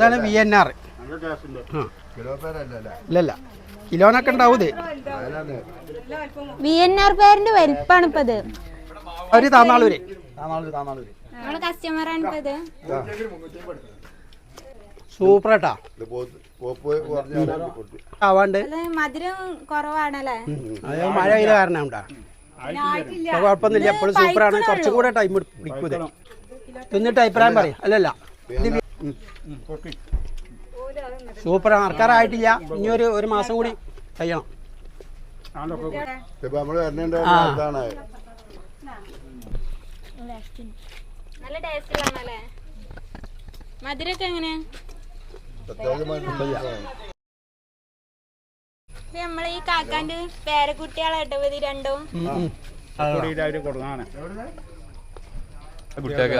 ഇതാണ് VNR. ഇല്ലല്ല കിലോനൊക്കെ ഉണ്ടാവൂത്. VNR പേരിന്റെ വലിപ്പാണ് ഇപ്പൊ ഇത്. അവര് താന്നാളൂര് കസ്റ്റമറാണ് സൂപ്പർ കേട്ടാ. ആവാണ്ട് മധുരം കുറവാണല്ലേ? അത് മഴ പെയ്ത കാരണം ഉണ്ടാ. കുഴപ്പമൊന്നുമില്ല, എപ്പോഴും സൂപ്പറാണ്. കുറച്ചും കൂടെ ടൈം പിടിക്കൂത്. തിന്നിട്ട് അഭിപ്രായം പറയാം. അല്ലല്ല സൂപ്പറാണ്. ആർക്കാരായിട്ടില്ല, ഇനി ഒരു മാസം കൂടി കഴിയണം. നല്ല ടേസ്റ്റിലാണല്ലേ? മധുരൊക്കെ എങ്ങനെ? നമ്മളെ ഈ കാക്കാന്റെ പേരക്കുട്ടികളാട്ടോ ഇത് രണ്ടും. കുട്ടിയൊക്കെ